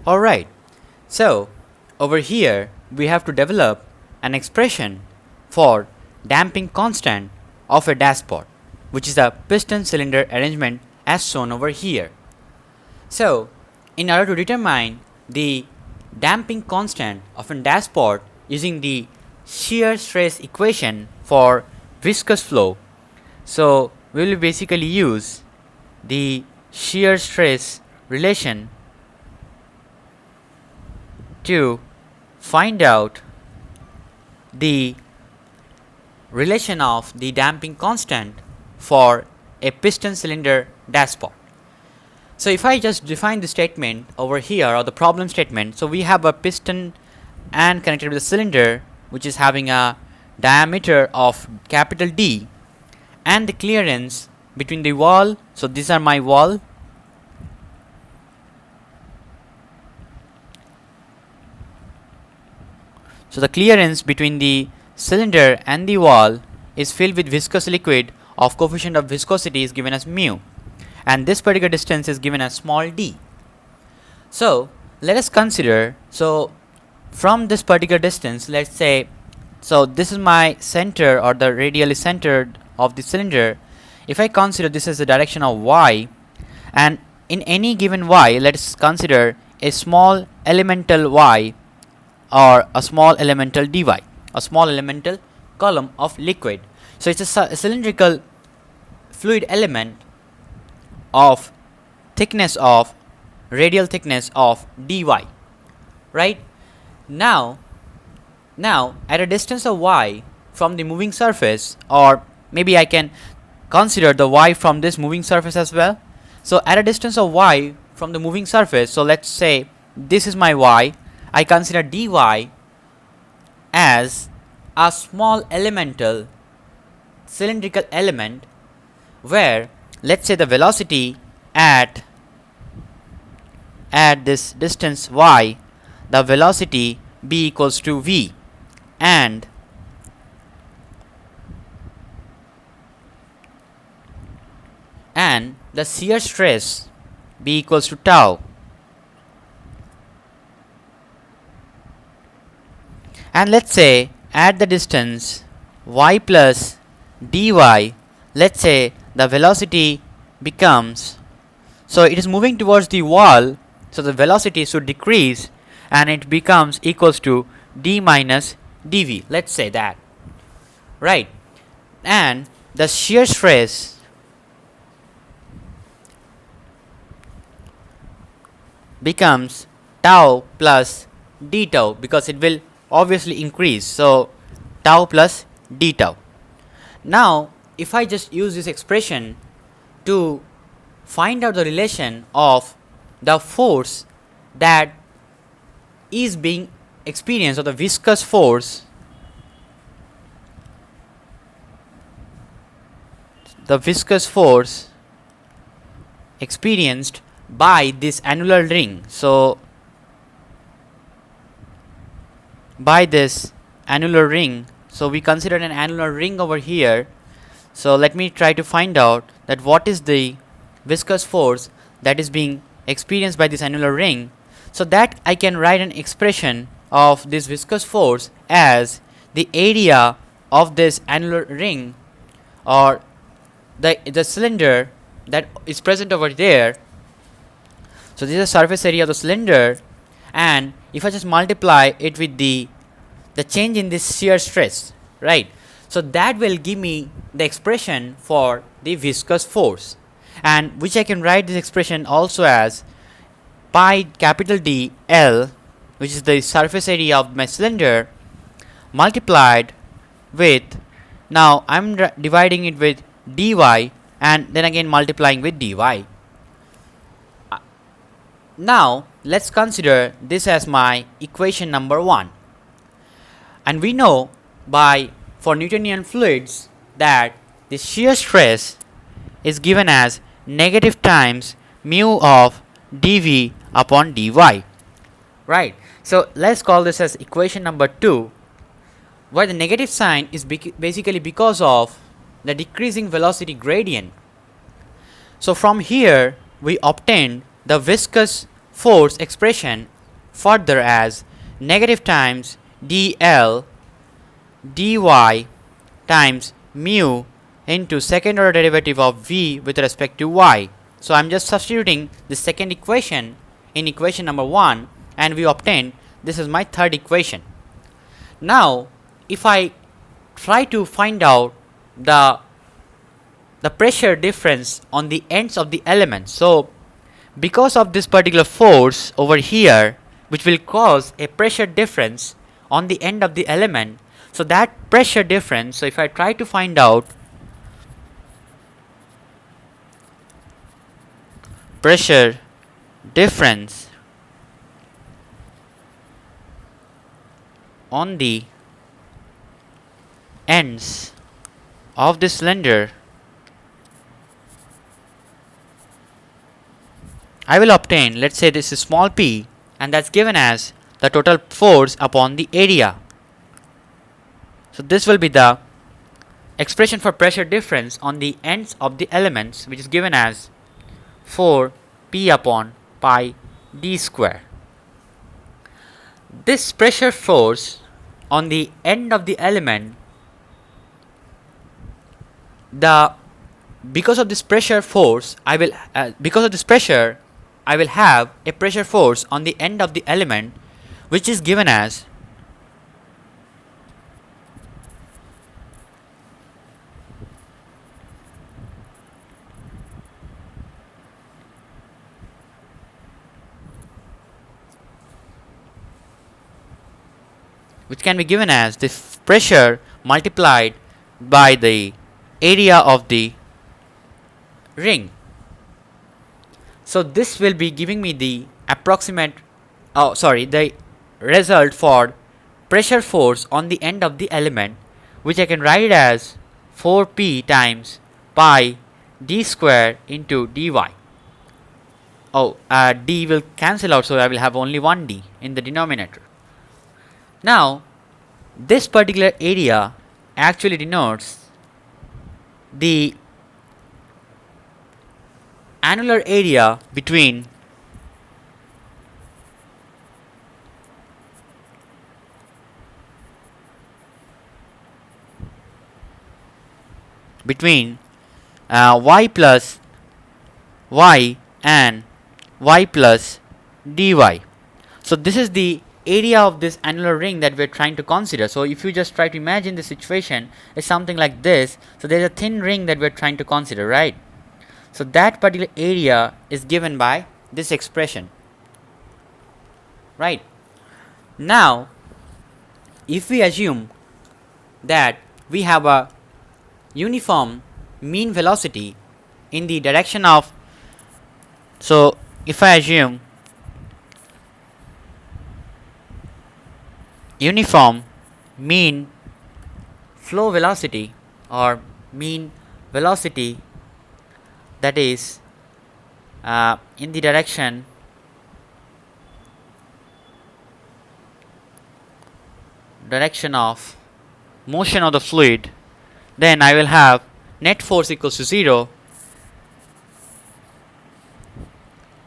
Alright, so over here we have to develop an expression for damping constant of a dashpot, which is the piston cylinder arrangement as shown over here. So in order to determine the damping constant of a dashpot using the shear stress equation for viscous flow, so we will basically use the shear stress relation to find out the relation of the damping constant for a piston cylinder dashpot. So if I just define the statement over here, or the problem statement, so we have a piston and connected with a cylinder which is having a diameter of capital D, and the clearance between the wall, so these are my wall, so the clearance between the cylinder and the wall is filled with viscous liquid of coefficient of viscosity is given as mu, and this particular distance is given as small d. So let us consider, so from this particular distance, let's say, so this is my center or the radially centered of the cylinder. If I consider this as the direction of y, and in any given y, let's consider a small elemental y or a small elemental dy, a small elemental column of liquid. So it's a cylindrical fluid element of thickness of radial thickness of dy, right? Now at a distance of y from the moving surface, or maybe I can consider the y from this moving surface as well. So at a distance of y from the moving surface, so let's say this is my y, I consider dy as a small elemental cylindrical element where, let's say, the velocity at this distance y, the velocity b equals to v, and the shear stress b equals to tau, and let's say at the distance y plus dy, let's say the velocity becomes, so it is moving towards the wall, so the velocity should decrease and it becomes equals to d minus dv, let's say that, right? And the shear stress becomes tau plus d tau, because it will obviously increase, so tau plus d tau. Now if I just use this expression to find out the relation of the force that is being experienced, or the viscous force, experienced by this annular ring, so by this annular ring, so we consider an annular ring over here. So let me try to find out that what is the viscous force that is being experienced by this annular ring, so that I can write an expression of this viscous force as the area of this annular ring, or the cylinder that is present over there. So this is the surface area of the cylinder, and if I just multiply it with the change in this shear stress, right? So that will give me the expression for the viscous force, and which I can write this expression also as pi capital D L, which is the surface area of my cylinder, multiplied with, now I'm dividing it with dy, and then again multiplying with dy. Now let's consider this as my equation number 1, and we know for Newtonian fluids that the shear stress is given as negative times mu of dv upon dy, right? So let's call this as equation number 2, where the negative sign is basically because of the decreasing velocity gradient. So from here we obtain the viscous force expression further as negative times dl dy times mu into second order derivative of v with respect to y. So I'm just substituting the second equation in equation number 1 and we obtained this is my third equation. Now if I try to find out the pressure difference on the ends of the elements, so because of this particular force over here which will cause a pressure difference on the end of the element, so that pressure difference, so if I try to find out pressure difference on the ends of the cylinder, I will obtain, let's say this is small p, and that's given as the total force upon the area. So this will be the expression for pressure difference on the ends of the elements, which is given as 4 p upon pi d square. This pressure force on the end of the element, because of this pressure force I will I will have a pressure force on the end of the element which is given as the pressure multiplied by the area of the ring. So this will be giving me the the result for pressure force on the end of the element, which I can write as 4p times pi d square into dy. D will cancel out, so I will have only one d in the denominator. Now this particular area actually denotes the annular area between y plus y and y plus dy. So this is the area of this annular ring that we're trying to consider. So if you just try to imagine the situation is something like this, so there's a thin ring that we're trying to consider, right? So that particular area is given by this expression, right? Now if we assume that we have a uniform mean velocity in the direction of, so if I assume uniform mean flow velocity or mean velocity that is in the direction of motion of the fluid, then I will have net force equals to 0,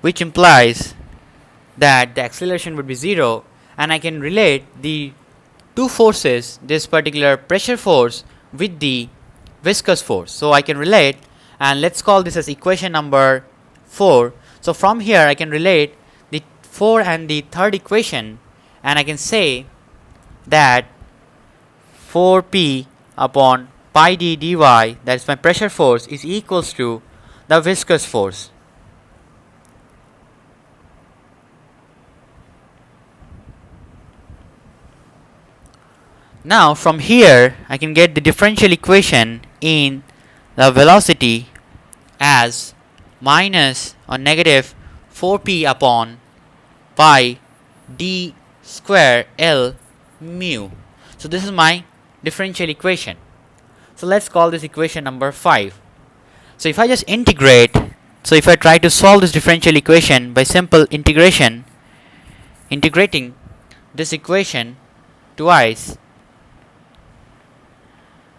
which implies that the acceleration would be 0, and I can relate the two forces, this particular pressure force with the viscous force. So I can relate, and let's call this as equation number 4. So from here I can relate the 4 and the third equation, and I can say that 4p upon pi d dy, that is my pressure force, is equals to the viscous force. Now from here I can get the differential equation in the velocity as minus or negative 4p upon pi d square L mu. So this is my differential equation. So let's call this equation number 5. So if I just integrate, so if I try to solve this differential equation by simple integrating this equation twice,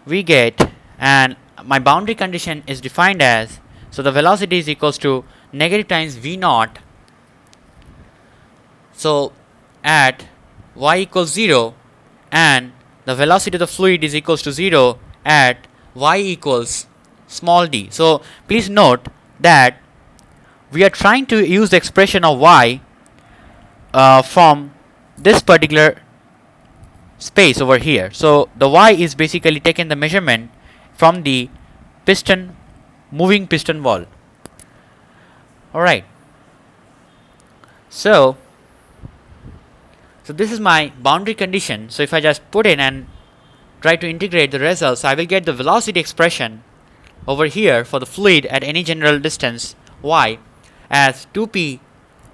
we get, and my boundary condition is defined as, so the velocity is equals to negative times v naught So at y equals 0 and the velocity of the fluid is equals to 0 at y equals small d. So please note that we are trying to use the expression of y from this particular space over here. So the y is basically taken the measurement from the piston, moving piston wall. Alright. So this is my boundary condition. So if I just put in and try to integrate the results, I will get the velocity expression over here for the fluid at any general distance y as 2p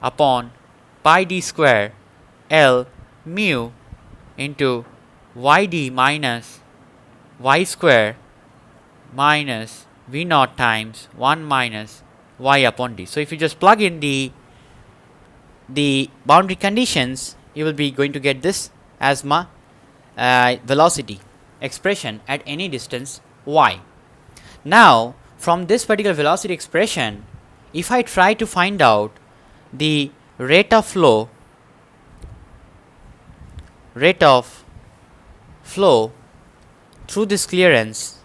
upon pi d square L mu into yd minus y square minus v naught times 1 minus y upon d. So if you just plug in the boundary conditions, you will be going to get this as my velocity expression at any distance y. Now from this particular velocity expression, if I try to find out the rate of flow through this clearance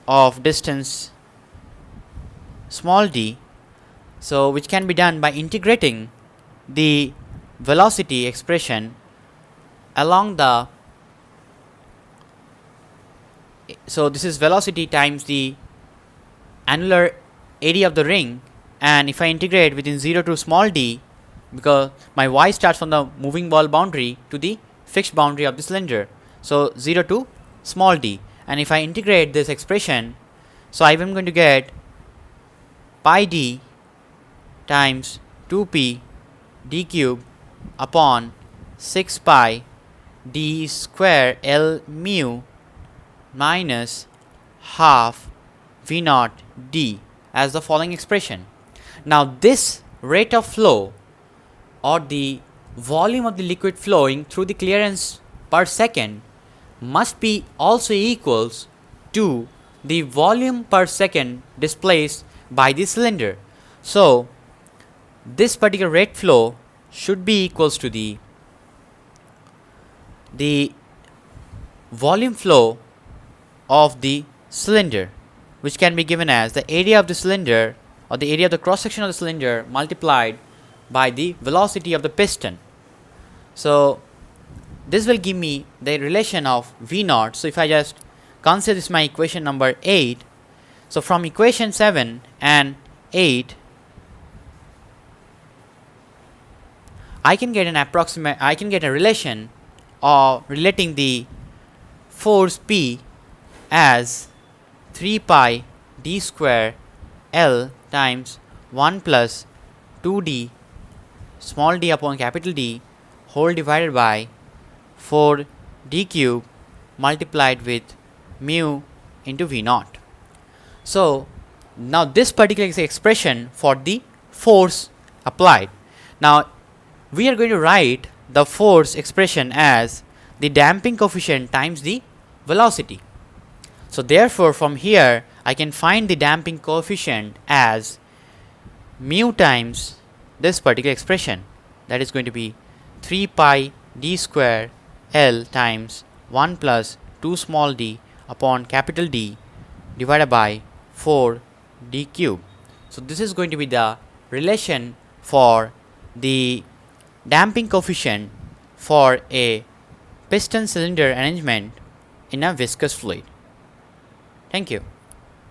of distance small d, so which can be done by integrating the velocity expression along the, so this is velocity times the annular area of the ring, and if I integrate within 0 to small d, because my y starts from the moving ball boundary to the fixed boundary of the cylinder, so 0 to small d, and if I integrate this expression, so I am going to get pi d times 2p d cube upon 6 pi d square L mu minus half v naught d as the following expression. Now this rate of flow or the volume of the liquid flowing through the clearance per second must be also equals to the volume per second displaced by the cylinder. So this particular rate flow should be equals to the volume flow of the cylinder, which can be given as the area of the cylinder or the area of the cross section of the cylinder multiplied by the velocity of the piston. So this will give me the relation of v naught. So if I just consider this my equation number 8, so from equation 7 and 8 I can get a relation of relating the force P as 3 pi d square L times 1 plus 2d small d upon capital D whole divided by 4 d cube multiplied with mu into v naught. So now this particular is the expression for the force applied. Now we are going to write the force expression as the damping coefficient times the velocity. So therefore from here I can find the damping coefficient as mu times this particular expression, that is going to be 3 pi d square L times 1 plus 2 small d upon capital D divided by 4 d cube. So this is going to be the relation for the damping coefficient for a piston cylinder arrangement in a viscous fluid. Thank you.